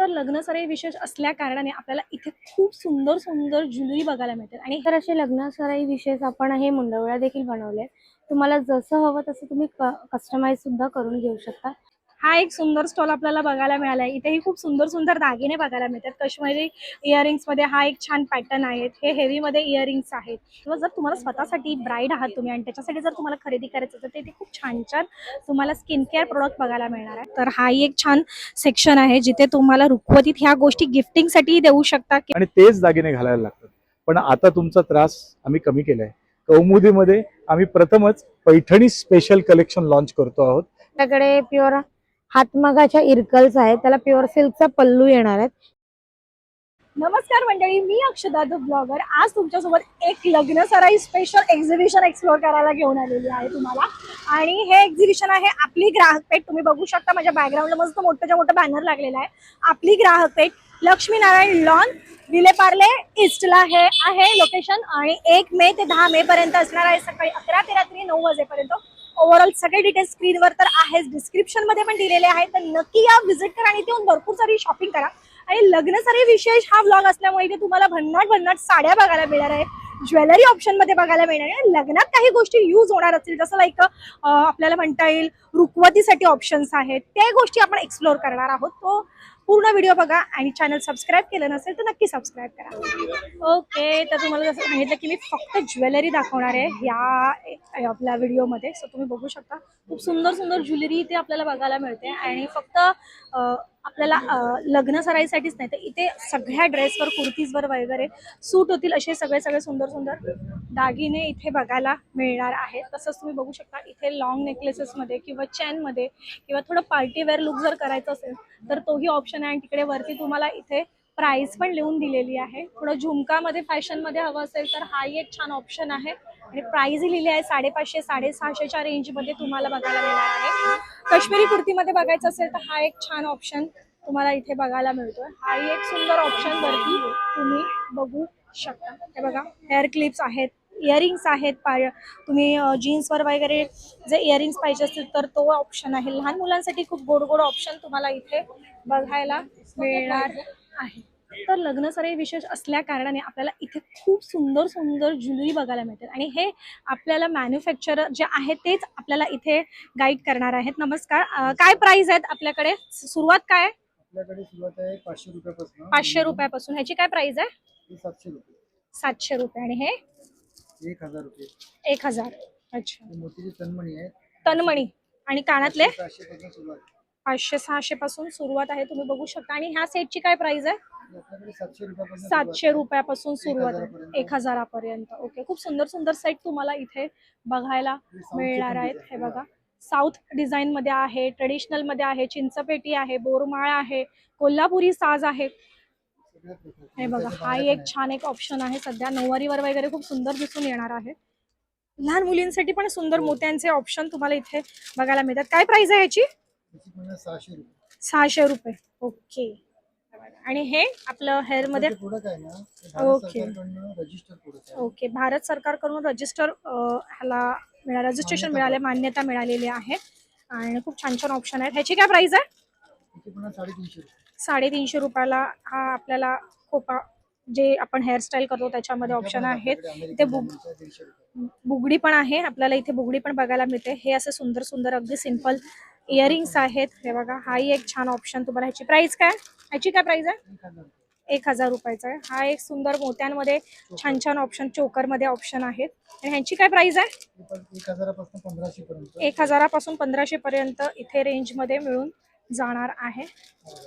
तर लग्न सराई विशेष असल्या कारणाने आपल्याला इथे खूप सुंदर सुंदर ज्वेलरी बघायला मिळते आणि तर असे लग्न सराई विशेष आपण हे मुंडवळ्या देखील बनवले. तुम्हाला जसं हवं तसं तुम्ही कस्टमाइज सुद्धा करून घेऊ शकता. हा एक सुंदर स्टॉल आपल्याला बघायला मिळाला आहे. इथेही खूप सुंदर सुंदर दागिने बघायला मिळतात. काश्मीरी इयरिंग्स मध्ये हा एक छान पॅटर्न आहे. हे हेवी मध्ये इयरिंग्स आहेत. किंवा जर तुम्हाला स्वतःसाठी ब्राईड आहात तुम्ही आणि त्याच्यासाठी जर तुम्हाला खरेदी करायचं असेल तर इथे खूप छान छान तुम्हाला स्किन केअर प्रोडक्ट बघायला मिळणार आहे. तर हा एक छान सेक्शन आहे जिथे तुम्हाला रुखवतीत ह्या गोष्टी गिफ्टिंगसाठी देऊ शकता. आणि तेच दागिने घालायला लागतात. पण आता तुमचा त्रास आम्ही कमी केलाय. कौमुदीमध्ये आम्ही प्रथमच पैठणी स्पेशल कलेक्शन लॉन्च करतो आहोत. आपल्याकडे प्युअर हातमागाच्या इरकल्स आहेत, त्याला प्युअर सिल्कचा पल्लू येणार आहे. नमस्कार मंडळी, मी अक्षदा द ब्लॉगर आज तुमच्यासोबत एक लग्न सराई स्पेशल एक्झिबिशन एक्सप्लोर करायला घेऊन आलेली आहे तुम्हाला. आणि हे एक्झिबिशन आहे आपली ग्राहक पेठ. तुम्ही बघू शकता माझ्या बॅकग्राऊंडला मस्त मोठं मोठं बॅनर लागलेलं आहे. आपली ग्राहक पेठ, लक्ष्मीनारायण लॉन, विलेपार्ले ईस्टला हे आहे लोकेशन. आणि 1 मे ते 10 मे पर्यंत असणार आहे. सकाळी 11 ते रात्री 9 वाजेपर्यंत. ओव्हरऑल सगळे डिटेल्स स्क्रीनवर तर आहेच, डिस्क्रिप्शन मध्ये पण दिलेले आहेत. तर नक्की या, व्हिजिट करा आणि येऊन भरपूर सारी शॉपिंग करा. आणि लग्न सराई विशेष हा व्लॉग असल्यामुळे इथे तुम्हाला भन्नाट भन्नाट साड्या बघायला मिळणार आहे, ज्वेलरी ऑप्शन मध्ये बघायला मिळणार आहे. लग्नात काही गोष्टी यूज होणार असतील जसं लाईक आपल्याला म्हणता येईल रुखवतीसाठी ऑप्शन्स आहेत, त्या गोष्टी आपण एक्सप्लोर करणार आहोत. तो पूर्ण व्हिडिओ बघा आणि चॅनल सबस्क्राईब केलं नसेल तर नक्की सबस्क्राईब करा. ओके, तर तुम्हाला जसं सांगितलं की मी फक्त ज्वेलरी दाखवणार आहे या आपल्या व्हिडिओमध्ये. सो तुम्ही बघू शकता खूप सुंदर सुंदर ज्वेलरी इथे आपल्याला बघायला मिळते. आणि फक्त आपल्याला लग्न सराईसाठीच नाही तर इथे सगळ्या ड्रेसवर, कुर्तीजवर वगैरे सूट होतील असे सगळे सगळे सुंदर सुंदर दागिने इथे बघायला मिळणार आहेत. तसंच तुम्ही बघू शकता इथे लॉंग नेकलेसेसमध्ये किंवा चेनमध्ये किंवा थोडं पार्टीवेअर लुक जर करायचं असेल तर तोही ऑप्शन आहे. आणि तिकडे वरती तुम्हाला इथे प्राइस पण लिहून दिलेली आहे. थोडं झुमकामध्ये फॅशनमध्ये हवं असेल तर हाही एक छान ऑप्शन आहे. आणि प्राइसही लिहिली आहे 550 650च्या रेंजमध्ये तुम्हाला बघायला मिळणार आहे. काश्मीरी कुर्तीमध्ये बघायचं असेल तर हा एक छान ऑप्शन तुम्हाला इथे बघायला मिळतोय. हाही एक सुंदर ऑप्शन वरती तुम्ही बघू शकता. हे बघा, हेअर क्लिप्स आहेत, इयरिंग्स आहेत. तुम्ही जीन्सवर वगैरे जे इयरिंग्स पाहिजे असतील तर तो ऑप्शन आहे. लहान मुलांसाठी खूप गोड गोड ऑप्शन तुम्हाला इथे बघायला मिळणार आहे. तर लग्न सराई विशेष असल्या कारणाने आपल्याला इथे खूप सुंदर सुंदर ज्वेलरी बघायला मिळते. आणि हे आपल्याला मॅन्युफॅक्चरर जे आहे तेच आपल्याला इथे गाईड करणार आहेत. नमस्कार, काय प्राइस आहेत आपल्याकडे? सुरुवात काय? आपल्याकडे सुरुवात आहे 500 रुपयापासून. 500 रुपयापासून. ह्याची काय प्राइस आहे? 700 रुपये. 700 रुपये. आणि हे 1000 रुपये. 1000. अच्छा, मोतीची तन्मणी आहे. तनमणी. आणि कानातले 500 पासून सुरुवात. 500-600 पासून सुरुवात आहे, तुम्ही बघू शकता. आणि ह्या सेटची काय प्राइस आहे? आपल्याकडे 700 रुपयापासून 700 रुपयापासून सुरुवात आहे, 1000 1000 पर्यंत. ओके, खूप सुंदर सुंदर सेट तुम्हाला इथे बघायला मिळणार आहेत. हे बघा, साऊथ डिझाईन मध्ये आहे, ट्रेडिशनल मध्ये आहे, चिंचपेटी आहे, बोरमाळ आहे, कोल्हापुरी साज आहे. हे बघा, हा एक छान एक ऑप्शन आहे. सध्या नऊवारीवर वगैरे खूप सुंदर दिसून येणार आहे. लहान मुलींसाठी पण सुंदर मोत्यांचे ऑप्शन तुम्हाला इथे बघायला मिळतात. काय प्राइस आहे याची? 600 रुपये. 600 रुपये. ओके. आणि हे आपलं हेअर मध्ये प्रोडक्ट आहे ना, ओके. रजिस्टर प्रोडक्ट आहे. ओके, भारत सरकारकडून ह्याला रजिस्ट्रेशन मिळाले, मान्यता मिळालेली आहे. आणि खूप छान छान ऑप्शन आहेत. ह्याची काय प्राइस आहे? 350 रुपये. 350 रुपयाला हा आपल्याला खोपा जे आपण हेअरस्टाईल करतो त्याच्यामध्ये ऑप्शन आहेत. इथे 150 रुपये. बुगडी पण आहे आपल्याला, इथे बुगडी पण बघायला मिळते. हे असे सुंदर सुंदर अगदी सिंपल इयरिंग्स आहेत. हे बघा, हाही एक छान ऑप्शन तुम्हाला. ह्याची प्राइस काय? ह्याची काय प्राइस आहे? 1000 रुपयाचा आहे. हा एक सुंदर मोत्यांमध्ये छान छान ऑप्शन, चोकर मध्ये ऑप्शन आहेत. आणि ह्यांची काय प्राइस आहे? 1000 पासून 1500 पर्यंत. 1000 पासून 1500 पर्यंत इथे रेंज मध्ये मिळून जाणार आहे.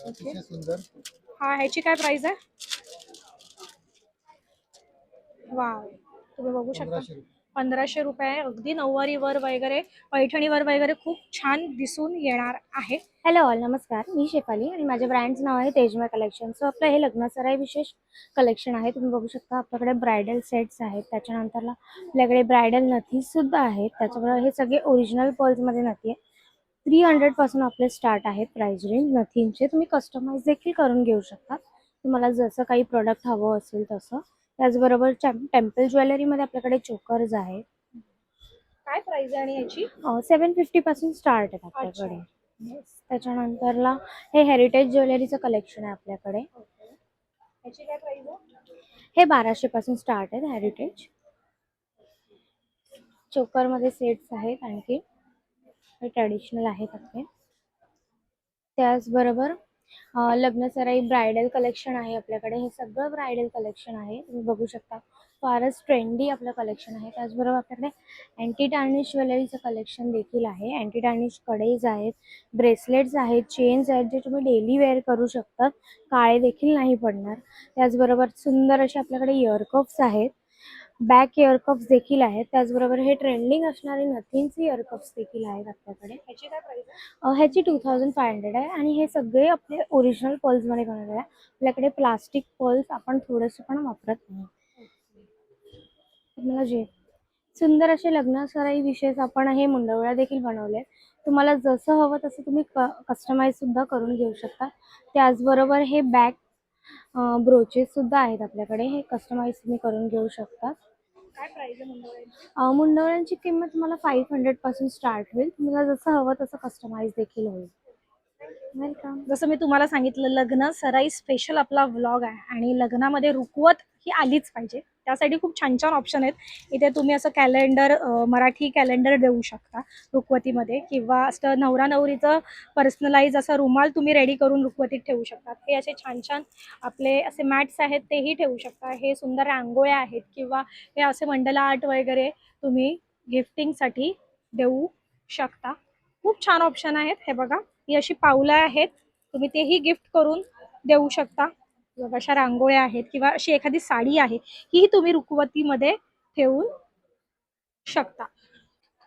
अतिशय सुंदर. हा, ह्याची काय प्राइस आहे? वाव, तुम्ही बघू शकता 1500 रुपये. 1500 रुपये आहे. अगदी नऊवारीवर वगैरे, पैठणीवर वगैरे खूप छान दिसून येणार आहे. हॅलो ऑल, नमस्कार. मी शेफाली आणि माझ्या ब्रँडचं नाव आहे तेजमय कलेक्शन. सो आपलं हे लग्न सराई विशेष कलेक्शन आहे. तुम्ही बघू शकता आपल्याकडे ब्रायडल सेट्स आहेत, त्याच्यानंतरला आपल्याकडे ब्रायडल नथीज सुद्धा आहेत. त्याच्याबरोबर हे सगळे ओरिजिनल पर्ल्समध्ये नथी आहे. 300 पासून आपले स्टार्ट आहेत प्राइस रेंज नथींचे. तुम्ही कस्टमाइज देखील करून घेऊ शकता, तुम्हाला जसं काही प्रोडक्ट हवं असेल तसं. त्याचबरोबर टेम्पल ज्वेलरीमध्ये आपल्याकडे चोकर्स आहेत. काय प्राइस आहे आणि याची? 750 पासून स्टार्ट आहेत आपल्याकडे. त्याच्यानंतरला हे हेरिटेज ज्वेलरीचं कलेक्शन आहे आपल्याकडे. ह्याची काय प्राइस आहे? हे 1200 पासून स्टार्ट आहे हेरिटेज. चोकरमध्ये सेट्स आहेत आणखी, हे ट्रेडिशनल आहेत आपले. त्याचबरोबर लग्नसराई ब्रायडल कलेक्शन आहे आपल्याकडे. हे सगळं ब्रायडल कलेक्शन आहे, तुम्ही बघू शकता. फारच ट्रेंडी आपलं कलेक्शन आहे. त्याचबरोबर आपल्याकडे अँटी टार्निश ज्वेलरीचं कलेक्शन देखील आहे. अँटी टार्निश कडेज आहेत, ब्रेसलेट्स आहेत, चेन्स आहेत, जे तुम्ही डेली वेअर करू शकता, काळे देखील नाही पडणार. त्याचबरोबर सुंदर असे आपल्याकडे इयरकप्स आहेत, बॅक इयरकप्स देखील आहेत. त्याचबरोबर हे ट्रेंडिंग असणारे नथिंगचे इयरकप्स देखील आहेत आपल्याकडे. ह्याची काय प्राइस आहे? ह्याची 2500 आहे आणि हे सगळे आपले ओरिजिनल पर्ल्समध्ये बनवलेले आहे. आपल्याकडे प्लास्टिक पर्ल्स आपण थोडेसे पण वापरत नाही. तुम्हाला जे सुंदर असे लग्नसराई विशेष आपण हे मुंडवळ्या देखील बनवले. तुम्हाला जसं हवं तसं तुम्ही कस्टमाइज सुद्धा करून घेऊ शकता. त्याचबरोबर हे बॅक ब्रोचेस सुद्धा आहेत आपल्याकडे, हे कस्टमाइज तुम्ही करून घेऊ शकता. काय प्राइस आहे मुंडवळ्यांची? मुंडवळ्यांची किंमत तुम्हाला 500 पासून स्टार्ट होईल. तुम्हाला जसं हवं तसं कस्टमाइज देखील होईल. वेलकम. जसं मी तुम्हाला सांगितलं, लग्न सराई स्पेशल आपला व्लॉग आहे आणि लग्नामध्ये रुखवत ही आलीच पाहिजे. त्यासाठी खूप छान छान ऑप्शन आहेत. इथे तुम्ही असं कॅलेंडर, मराठी कॅलेंडर देऊ शकता रुखवतीमध्ये, किंवा असं नवरा नवरीचं पर्सनलाइज असा रुमाल तुम्ही रेडी करून रुखवतीत ठेवू शकता. हे असे छान छान आपले असे मॅट्स आहेत, तेही ठेवू शकता. हे सुंदर रांगोळ्या आहेत, किंवा हे असे मंडला आर्ट वगैरे तुम्ही गिफ्टिंगसाठी देऊ शकता. खूप छान ऑप्शन आहेत. हे बघा, ही अशी पावलं आहेत, तुम्ही तेही गिफ्ट करून देऊ शकता. बघा, अशा रांगोळ्या आहेत, किंवा अशी एखादी साडी आहे, ही तुम्ही रुखवतीमध्ये ठेवू शकता.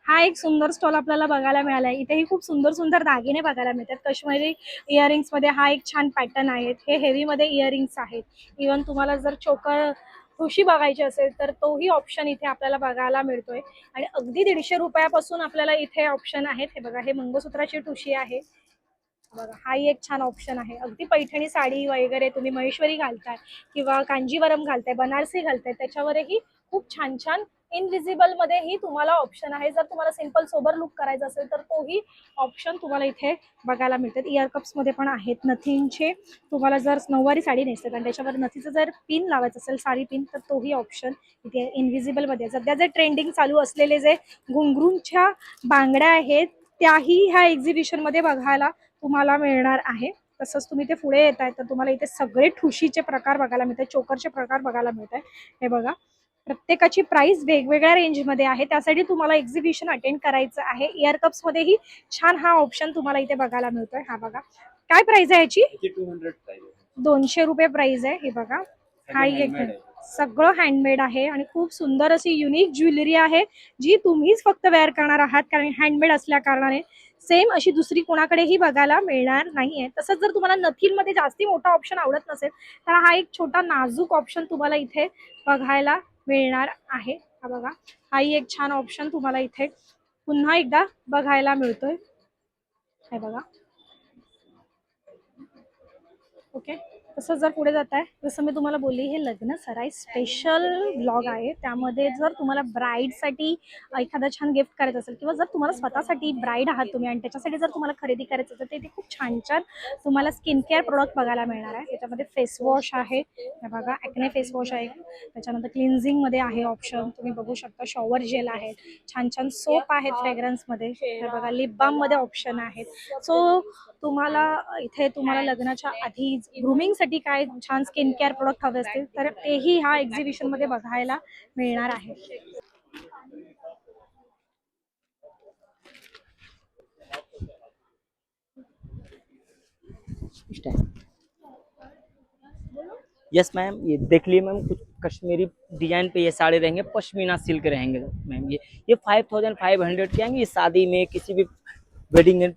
हा एक सुंदर स्टॉल आपल्याला बघायला मिळाला आहे. इथेही खूप सुंदर सुंदर दागिने बघायला मिळतात. काश्मीरी इयरिंग्स मध्ये हा एक छान पॅटर्न आहे. हे हेवी मध्ये इयरिंग्स आहेत. इवन तुम्हाला जर चोकर ठुशी बघायची असेल तर तोही ऑप्शन इथे आपल्याला बघायला मिळतोय. आणि अगदी 150 रुपयापासून आपल्याला इथे ऑप्शन आहेत. हे बघा, हे मंगळसूत्राची ठुशी आहे. बघा, हाही एक छान ऑप्शन आहे. अगदी पैठणी साडी वगैरे तुम्ही महेश्वरी घालताय, किंवा कांजीवरम घालताय, बनारसी घालताय, त्याच्यावरही खूप छान छान इनविजिबल मध्येही तुम्हाला ऑप्शन आहे. जर तुम्हाला सिंपल सोबर लुक करायचा असेल तर तोही ऑप्शन तुम्हाला इथे बघायला मिळतात. इयरकप्स मध्ये पण आहेत नथींचे. तुम्हाला जर नऊवारी साडी नेसतात आणि त्याच्यावर नथीचं जर पिन लावायचं असेल, साडी पिन, तर तोही ऑप्शन इथे इनविजिबल मध्ये. सध्या जे ट्रेंडिंग चालू असलेले जे घुंगरूंच्या बांगड्या आहेत, त्याही ह्या एक्झिबिशन मध्ये बघायला तुम्हाला मिळणार आहे. तसंच तुम्ही ते पुढे येत आहे तर तुम्हाला इथे सगळे ठुशीचे प्रकार बघायला मिळतात, चोकरचे प्रकार बघायला मिळत आहे. हे बघा, प्रत्येकाची प्राइस वेगवेगळ्या रेंजमध्ये आहे. त्यासाठी तुम्हाला एक्झिबिशन अटेंड करायचं आहे. इयरकप्स मध्येही छान हा ऑप्शन तुम्हाला इथे बघायला मिळतोय. हा बघा, काय प्राइस आहे याची? 200 रुपये प्राइस आहे. हे बघा, हा एक सगळं हँडमेड आहे आणि खूप सुंदर अशी युनिक ज्वेलरी आहे, जी तुम्हीच फक्त वेअर करणार आहात, कारण हँडमेड असल्या कारणाने सेम अशी दुसरी कोणाकडेही बघायला मिळणार नाहीये. तसंच जर तुम्हाला नथींमध्ये जास्ती मोठा ऑप्शन आवडत नसेल तर हा एक छोटा नाजूक ऑप्शन तुम्हाला इथे बघायला मिळणार आहे. हा बघा, हाही एक छान ऑप्शन तुम्हाला इथे पुन्हा एकदा बघायला मिळतोय. हे बघा, ओके. तसं जर पुढे जात आहे, जसं मी तुम्हाला बोलली, हे लग्न सराई स्पेशल ब्लॉग आहे. त्यामध्ये जर तुम्हाला ब्राईडसाठी एखादा छान गिफ्ट करायचं असेल, किंवा जर तुम्हाला स्वतःसाठी ब्राईड आहात तुम्ही आणि त्याच्यासाठी जर तुम्हाला खरेदी करायचं असेल, तर इथे खूप छान छान तुम्हाला स्किन केअर प्रोडक्ट बघायला मिळणार आहे. त्याच्यामध्ये फेस वॉश आहे. हे बघा, ॲक्ने फेस वॉश आहे. त्याच्यानंतर क्लिन्झिंगमध्ये आहे ऑप्शन, तुम्ही बघू शकता. शॉवर जेल आहेत, छान छान सोप आहेत फ्रेग्रन्समध्ये. हे बघा, लिप बाममध्ये ऑप्शन आहेत. सो तुम्हाला इथे तुम्हाला लग्नाच्या आधी ग्रूमिंगसाठी काय छान स्किन केअर प्रोडक्ट हवे असतील तर तेही ह्या एक्झिबिशन मध्ये बघायला मिळणार आहे. यस मैम, ये देख लिए मैम, कुछ कश्मीरी डिजाइन पे ये साड़े रहेंगे, पश्मीना सिल्क रहेंगे मैम। ये 5500 के आएंगे। ये शादी में किसी भी वेडिंग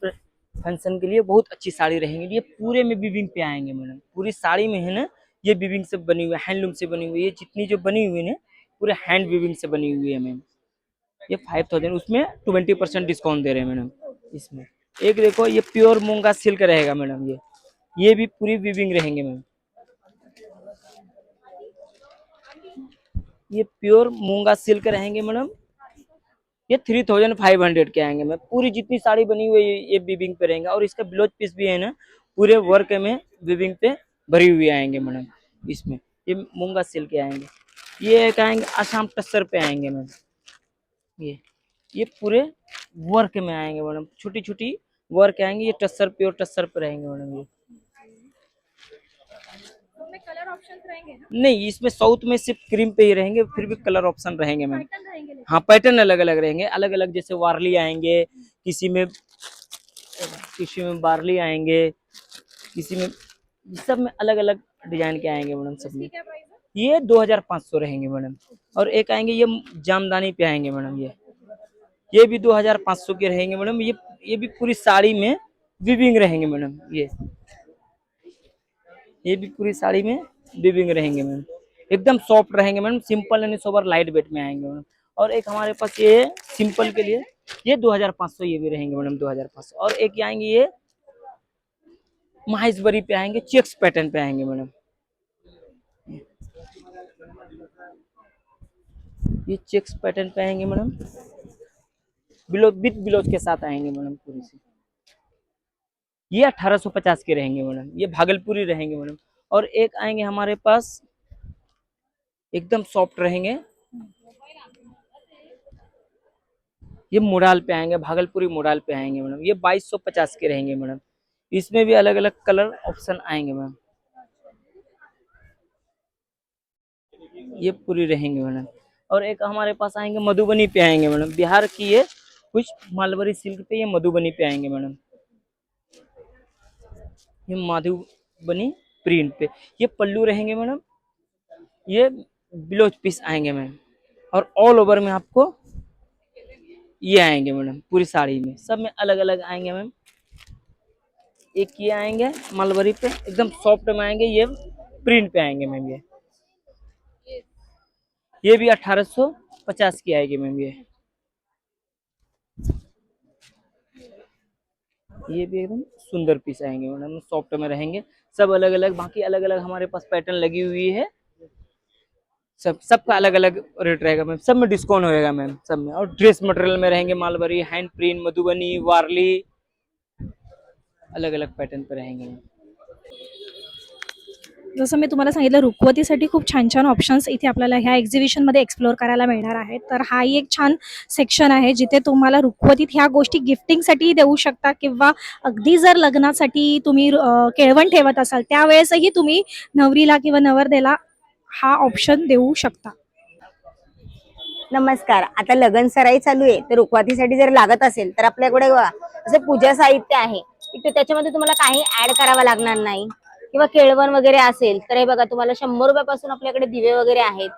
फंक्शन के लिए बहुत अच्छी साड़ी रहेंगी। ये पूरे में विविंग पे आएंगे मैडम, पूरी साड़ी में है ना, ये विविंग से बनी हुई है, हैंडलूम से बनी हुई है। ये जितनी जो बनी हुई है पूरे हैंड विविंग से बनी हुई है मैम। ये 5000, उसमें 20% डिस्काउंट दे रहे हैं मैडम इसमें। एक देखो, ये प्योर मूंगा सिल्क रहेगा मैडम। ये भी पूरी विविंग रहेंगे मैम। ये प्योर मूंगा सिल्क रहेंगे मैडम। ये 3500 के आएंगे मैम। पूरी जितनी साड़ी बनी हुई है ये वीविंग पे रहेंगे, और इसका ब्लाउज पीस भी है ना पूरे वर्क में वीविंग पे भरी हुई आएंगे मैडम। इसमें ये मूंगा सिल्क के आएंगे। ये एक आएंगे आसाम टस्सर पे आएंगे मैम। ये पूरे वर्क में आएंगे मैडम, छोटी छोटी वर्क आएंगे। ये टस्सर प्योर टस्सर पे रहेंगे मैडम। ये इसमें कलर ऑप्शंस रहेंगे ना? नहीं, इसमें साउथ में सिर्फ क्रीम पे ही रहेंगे, फिर भी कलर ऑप्शन रहेंगे मैम। पैटर्न रहेंगे लेकिन। हाँ, पैटर्न अलग अलग रहेंगे, अलग अलग जैसे वारली आएंगे, किसी में बारली आएंगे, किसी में, सब में अलग अलग डिजाइन के आएंगे मैडम। सब में इसकी क्या प्राइस है? ये 2500 रहेंगे मैडम। और एक आएंगे ये जामदानी पे आएंगे मैडम। ये भी 2500 के रहेंगे मैडम। ये भी पूरी साड़ी में वीविंग रहेंगे मैडम। ये भी पूरी साड़ी में वीविंग रहेंगे मैडम, एकदम सॉफ्ट रहेंगे madam. Simple and sober light weight में आएंगे मैडम। और एक हमारे पास ये सिंपल के लिए ये 2500, ये भी रहेंगे मैडम 2500। और एक ये आएंगे ये माइसबरी पे आएंगे, चेक्स पैटर्न पे आएंगे मैडम। ये चेक्स पैटर्न पे आएंगे मैडम, ब्लाउज के साथ आएंगे मैडम पूरी सी। ये 1850 के रहेंगे मैडम। ये भागलपुरी रहेंगे मैडम। और एक आएंगे हमारे पास एकदम सॉफ्ट रहेंगे, ये मोडाल पे आएंगे, भागलपुरी मोडाल पे आएंगे मैडम। ये 2250 के रहेंगे मैडम। इसमें भी अलग अलग कलर ऑप्शन आएंगे मैडम। ये पूरी रहेंगे मैडम। और एक हमारे पास आएंगे मधुबनी पे आएंगे मैडम, बिहार की ये कुछ मालवरी सिल्क पे, ये मधुबनी पे आएंगे मैडम। ये मधुबनी प्रिंट पे, ये पल्लू रहेंगे मैडम। ये ब्लाउज पीस आएंगे मैम। और ऑल ओवर में आपको ये आएंगे मैडम, पूरी साड़ी में सब में अलग अलग आएंगे मैम। एक ये आएंगे मलबरी पे, एकदम सॉफ्ट में आएंगे, ये प्रिंट पे आएंगे मैम। ये भी 1850 की आएगी मैम। ये भी एकदम सुंदर पीस आएंगे मैडम, सॉफ्ट में रहेंगे, सब अलग अलग। बाकी अलग अलग हमारे पास पैटर्न लगी हुई है, सबका अलग अलग रेट रहेगा मैम। सब में डिस्काउंट होएगा मैम, सब में। और ड्रेस मटेरियल में रहेंगे मालबरी, हैंड प्रिंट, मधुबनी, वारली, अलग अलग पैटर्न पे रहेंगे मैम। जसं मी तुम्हाला सांगितलं, रुखवतीसाठी खूप छान छान ऑप्शन्स इथे आपल्याला ह्या एक्झिबिशनमध्ये एक्सप्लोअर करायला मिळणार आहेत. तर हाही एक छान सेक्शन आहे जिथे तुम्हाला रुखवतीत ह्या गोष्टी गिफ्टिंगसाठी देऊ शकता, किंवा अगदी जर लग्नासाठी तुम्ही केळवण ठेवत असाल त्यावेळेसही तुम्ही नवरीला किंवा नवरदेला हा ऑप्शन देऊ शकता. नमस्कार. आता लगन सराई चालू आहे, तर रुखवातीसाठी जर लागत असेल तर आपल्याकडे बघा असं पूजा साहित्य आहे. इथे त्याच्यामध्ये तुम्हाला काही ऍड करावं लागणार नाही. किंवा केळवण वगैरे असेल तर हे बघा तुम्हाला 100 रुपयापासून आपल्याकडे दिवे वगैरे आहेत.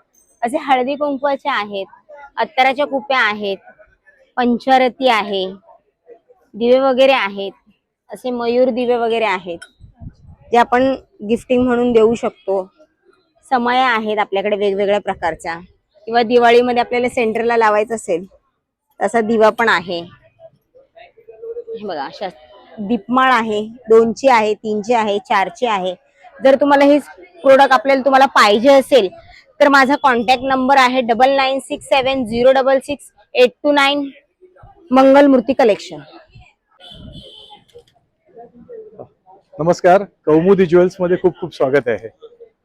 असे हळदी कुंकवाचे आहेत, अत्तराच्या कुप्या आहेत, पंचारती आहे, दिवे वगैरे आहेत, असे मयूर दिवे वगैरे आहेत जे आपण गिफ्टिंग म्हणून देऊ शकतो. समया आहेत आपल्याकडे वेगवेगळ्या प्रकारच्या, किंवा दिवाळीमध्ये आपल्याला सेंटरला लावायचं असेल तसा दिवा पण आहे. हे बघा अशा दीपमाळ आहे, 2ची आहे, 3ची आहे, 4ची आहे. जर तुम्हाला हे प्रोडक्ट तुम्हाला पाहिजे असेल तर माझा कॉन्टॅक्ट नंबर आहे 9967066829, मंगलमूर्ती कलेक्शन. नमस्कार, कौमुदी ज्वेल्स मध्ये खूप खूप स्वागत आहे.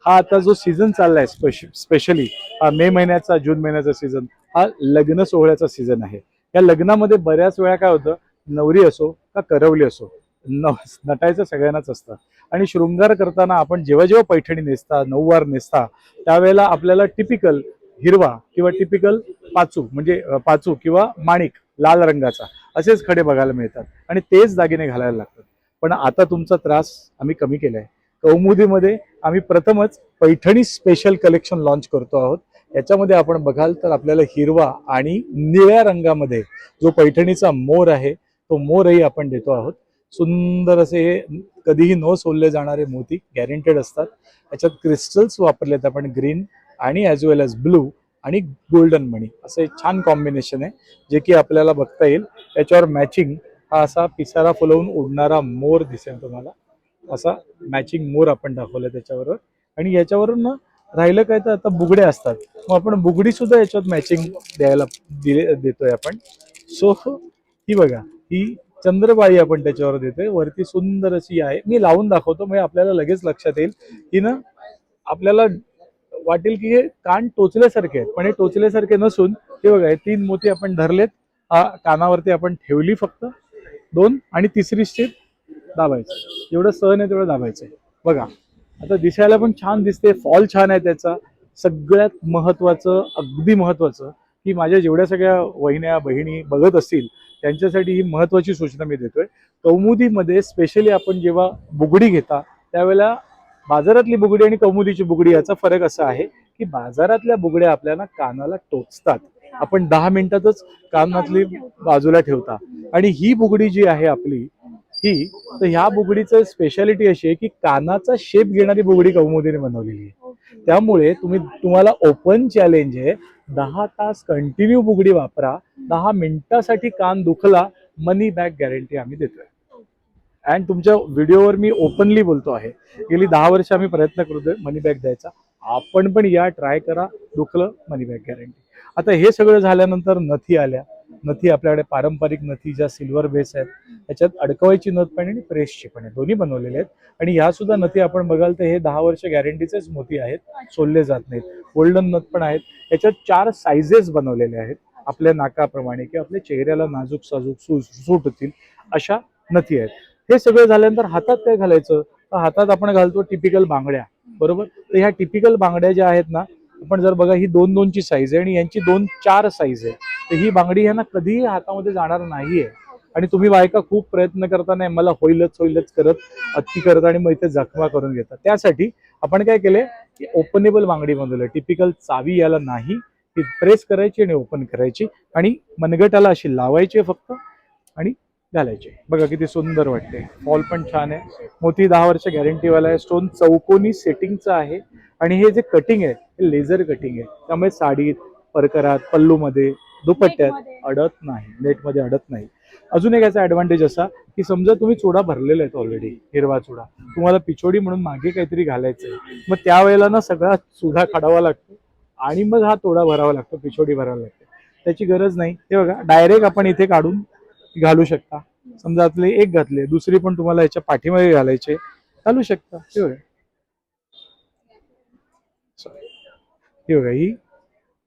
हा आता जो सीझन चाललाय स्पेशली हा मे महिन्याचा, जून महिन्याचा सीझन, हा लग्न सोहळ्याचा सीझन आहे. या लग्नामध्ये बऱ्याच वेळा काय होतं, नवरी असो का करवली असो, नटायचं सगळ्यांनाच असतं. आणि शृंगार करताना आपण जेव्हा जेव्हा पैठणी नेसता, नऊवार नेसता, त्यावेळेला आपल्याला टिपिकल हिरवा किंवा टिपिकल पाचू म्हणजे पाचू किंवा माणिक लाल रंगाचा असेच खडे बघायला मिळतात आणि तेच दागिने घालायला लागतात. पण आता तुमचा त्रास आम्ही कमी केलाय. कौमुदीमध्ये आम्ही प्रथमच पैठणी स्पेशल कलेक्शन लॉन्च करतो आहोत. याच्यामध्ये आपण बघाल तर आपल्याला हिरवा आणि निळ्या रंगामध्ये जो पैठणीचा मोर आहे तो मोरही आपण देतो आहोत. सुंदर असे हे कधीही न सोलले जाणारे मोती गॅरंटेड असतात. याच्यात क्रिस्टल्स वापरलेत आपण, ग्रीन आणि ॲज वेल ॲज ब्लू आणि गोल्डन मणी, असं एक छान कॉम्बिनेशन आहे जे की आपल्याला बघता येईल. याच्यावर मॅचिंग हा असा पिसारा फुलवून उडणारा मोर दिसेल तुम्हाला, असा मॅचिंग मोर आपण दाखवला त्याच्याबरोबर. आणि याच्यावरून राहिलं काय तर आता बुगड्या असतात, मग आपण बुगडी सुद्धा याच्यात मॅचिंग देतोय आपण. सो ही बघा, ही चंद्रबाई आपण त्याच्यावर देतोय, वरती सुंदर अशी आहे. मी लावून दाखवतो म्हणजे आपल्याला लगेच लक्षात येईल की ना, आपल्याला वाटेल की हे कान टोचल्यासारखे आहेत, पण हे टोचल्यासारखे नसून हे बघा, हे 3 मोती आपण धरलेत, हा कानावरती आपण ठेवली फक्त 2, आणि तिसरी स्टेप दाबायचं. जेवढं सहन आहे तेवढं दाबायचं. बघा आता दिसायला पण छान दिसते, फॉल छान आहे त्याचा. सगळ्यात महत्वाचं, अगदी महत्वाचं, की माझ्या जेवढ्या सगळ्या वहिन्या बहिणी बघत असतील त्यांच्यासाठी ही महत्वाची सूचना मी देतोय. कौमुदीमध्ये स्पेशली आपण जेव्हा बुगडी घेता त्यावेळेला बाजारातली बुगडी आणि कौमुदीची बुगडी याचा फरक असा आहे की बाजारातल्या बुगड्या आपल्याला कानाला टोचतात, आपण 10 मिनिटातच कानातली बाजूला ठेवता, आणि ही बुगडी जी आहे आपली ही, तर ह्या बुगडीचं स्पेशालिटी अशी आहे की कानाचा शेप घेणारी बुगडी कौमुदीने बनवलेली आहे. त्यामुळे तुम्हाला ओपन चॅलेंज आहे, 10 तास कंटिन्यू बुगडी वापरा, 10 मिनिटासाठी कान दुखला, मनी बॅक गॅरंटी आम्ही देतोय. अँड तुमच्या व्हिडिओवर मी ओपनली बोलतो आहे, गेली 10 वर्ष आम्ही प्रयत्न करतोय मनी बॅक द्यायचा. आपण पण या, ट्राय करा, दुखलं मनी बॅक गॅरंटी. आता हे सगळं झाल्यानंतर नथी आल्या. नथी आपल्याकडे पारंपरिक नथी ज्या सिल्वर बेस आहेत, त्याच्यात अडकवायची नथ पण आणि प्रेसची पण आहे, दोन्ही बनवलेले आहेत. आणि ह्या सुद्धा नथी आपण बघाल तर हे 10 वर्ष गॅरंटीचेच मोती आहेत, सोडले जात नाहीत. गोल्डन नथ पण आहेत. याच्यात 4 साइजेस बनवलेले आहेत, आपल्या नाकाप्रमाणे किंवा आपल्या चेहऱ्याला नाजूक साजूक सूट होतील अशा नथी आहेत. हे सगळं झाल्यानंतर हातात काय घालायचं, तर हातात आपण घालतो टिपिकल बांगड्या, बरोबर. तर ह्या टिपिकल बांगड्या ज्या आहेत ना, आपण जर बघा, ही 2-2 ची साईज आहे आणि यांची 2-4 साईज आहे. तर ही बांगडी ह्यांना कधीही हातामध्ये जाणार नाहीये. आणि तुम्ही बायका खूप प्रयत्न करता, नाही मला होईलच करत अति करत आणि मग इथे जखमा करून घेतात. त्यासाठी आपण काय केलंय की ओपनेबल बांगडी बनवली. टिपिकल चावी याला नाही, ती प्रेस करायची आणि ओपन करायची आणि मनगटाला अशी लावायची फक्त आणि घालायचे. बघा किती सुंदर वाटते, फॉल पण छान आहे, मोती 10 वर्ष गॅरंटीवाला आहे, स्टोन चौकोनी सेटिंगचा आहे, आणि हे जे कटिंग आहे हे लेझर कटिंग आहे, त्यामुळे साडीत, परकरात, पल्लूमध्ये, दुपट्ट्यात अडत नाही, नेटमध्ये अडत नाही. अजून एक याचा ऍडव्हान्टेज असा की समजा तुम्ही चुडा भरलेला आहे ऑलरेडी, हिरवा चुडा, तुम्हाला पिछोडी म्हणून मागे काहीतरी घालायचंय, मग त्यावेळेला ना सगळा चुडा काढावा लागतो आणि मग हा तोडा भरावा लागतो, पिछोडी भरावा लागते. त्याची गरज नाही. हे बघा, डायरेक्ट आपण इथे काढून घालू शकता. समजा आपले एक घातले, दुसरी पण तुम्हाला याच्या पाठीमध्ये घालायचे, घालू शकता. हे बघा, ही बघा, ही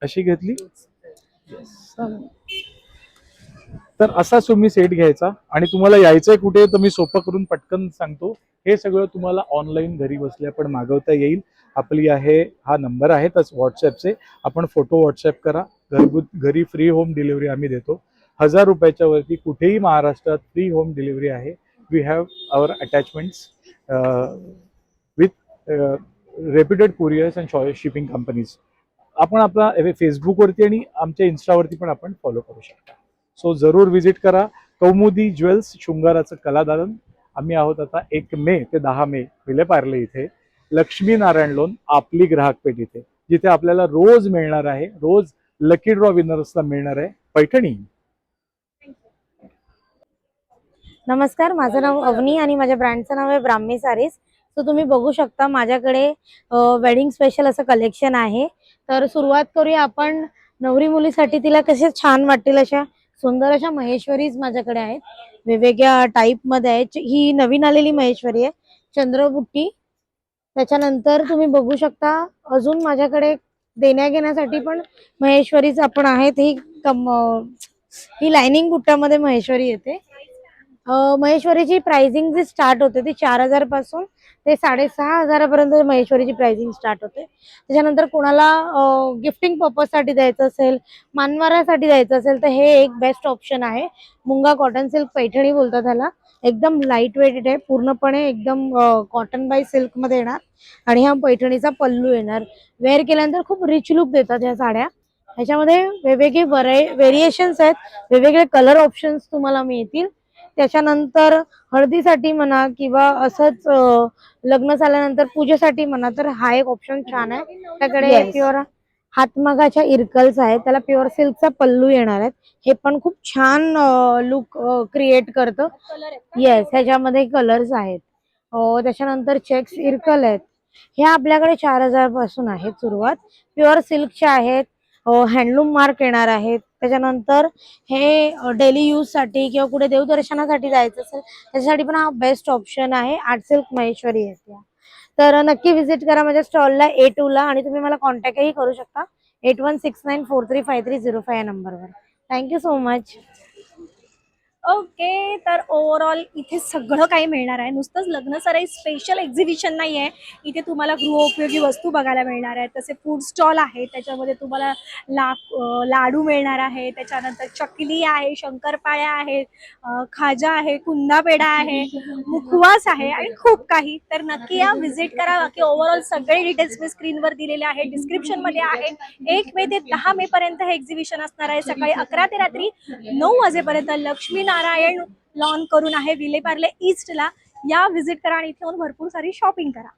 अशी घेतली. तर असा तुम्ही सेट घ्यायचा. आणि तुम्हाला यायचंय कुठे, तर मी सोपं करून पटकन सांगतो. हे सगळं तुम्हाला ऑनलाईन घरी बसल्या पण मागवता येईल. आपली आहे, हा नंबर आहे तस व्हॉट्सअपचे, आपण फोटो व्हॉट्सअप करा, घरी फ्री होम डिलिव्हरी आम्ही देतो. 1000 रुपयाच्या वरती कुठेही महाराष्ट्रात फ्री होम डिलिव्हरी आहे. We have our attachments with reputed couriers and shipping companies. आपण आपला फेसबुकवरती आणि आमच्या इन्स्टावरती पण आपण फॉलो करू शकता. सो जरूर विजिट करा कौमुदी ज्वेल्स, शृंगाराचं कलादालन. आम्ही आहोत आता 1 मे ते 10 मे विलेपार्ले इथे, लक्ष्मी नारायण लोन, आपली ग्राहक पेठ इथे, जिथे आपल्याला रोज मिळणार आहे, रोज लकी ड्रॉ विनर्सला मिळणार आहे पैठणी. नमस्कार, माझं नाव अवनी आणि माझ्या ब्रँडचं नाव आहे ब्राह्मी सारीज. सो तुम्ही बघू शकता माझ्याकडे वेडिंग स्पेशल असं कलेक्शन आहे. तर सुरुवात करूया आपण नवरी मुलीसाठी, तिला कसे छान वाटतील अशा सुंदर अशा महेश्वरीज माझ्याकडे आहेत, वेगवेगळ्या टाईप मध्ये आहेत. ही नवीन आलेली महेश्वरी आहे, चंद्रबुट्टी. त्याच्यानंतर तुम्ही बघू शकता अजून माझ्याकडे देण्या घेण्यासाठी पण महेश्वरीज आपण आहेत. ही लाइनिंग बुट्टामध्ये महेश्वरी येते. महेश्वरीची प्राइसिंग जी स्टार्ट होते ती 4000 पासून ते 6500 पर्यंत महेश्वरीची प्राइसिंग स्टार्ट होते. त्याच्यानंतर कोणाला गिफ्टिंग पर्पज साठी द्यायचं असेल, मानवारासाठी द्यायचं असेल, तर हे एक बेस्ट ऑप्शन आहे. मुंगा कॉटन सिल्क पैठणी बोलतात त्याला. एकदम लाईट वेटेड आहे, पूर्णपणे एकदम कॉटन बाय सिल्क मध्ये येणार आणि हा पैठणीचा पल्लू येणार. वेअर केल्यानंतर खूप रिच लुक देतात ह्या साड्या. ह्याच्यामध्ये वेगवेगळे व्हेरिएशन्स आहेत, वेगवेगळे कलर ऑप्शन्स तुम्हाला मिळतील. त्याच्यानंतर हळदीसाठी म्हणा किंवा असंच लग्न झाल्यानंतर पूजेसाठी म्हणा, तर हा एक ऑप्शन छान आहे. त्याकडे प्युअर हातमागाच्या इरकल्स आहेत, त्याला प्युअर सिल्कचा पल्लू येणार आहेत. हे पण खूप छान लुक क्रिएट करतं. येस, ह्याच्यामध्ये कलर्स आहेत. त्याच्यानंतर चेक्स इरकल आहेत, ह्या आपल्याकडे 4,000 पासून आहेत सुरुवात. प्युअर सिल्कच्या आहेत, हँडलूम मार्क येणार आहेत. त्याच्यानंतर हे डेली यूज साठी किंवा कुठे देवदर्शनासाठी जायचं असेल त्याच्यासाठी पण हा बेस्ट ऑप्शन आहे. आर्ट सिल्क महेश्वरी येते. तर नक्की व्हिजिट करा माझ्या स्टॉलला A2 ला आणि तुम्ही मला कॉन्टॅक्टही करू शकता 8169435305 या नंबरवर. Thank you so much. ओके, तर ओव्हरऑल इथे सगळं काही मिळणार आहे. नुसतंच लग्न सराई स्पेशल एक्झिबिशन नाही आहे. इथे तुम्हाला गृहोपयोगी वस्तू बघायला मिळणार आहेत. तसे फूड स्टॉल आहे, त्याच्यामध्ये तुम्हाला लाडू मिळणार आहे. त्याच्यानंतर चकली आहे, शंकरपाळ्या आहेत, खाजा आहे, कुंदा पेढा आहे, मुखवास आहे आणि खूप काही. तर नक्की या, व्हिजिट करा. बाकी ओव्हरऑल सगळे डिटेल्स मी स्क्रीनवर दिलेले आहे, डिस्क्रिप्शनमध्ये आहे. 1 मे ते 10 मे पर्यंत हे एक्झिबिशन असणार आहे. सकाळी 11 ते रात्री 9 वाजेपर्यंत. लक्ष्मी नारायण लॉन करून आहे विलेपार्ले ईस्टला. या, व्हिजिट करा आणि इथे येऊन भरपूर सारी शॉपिंग करा.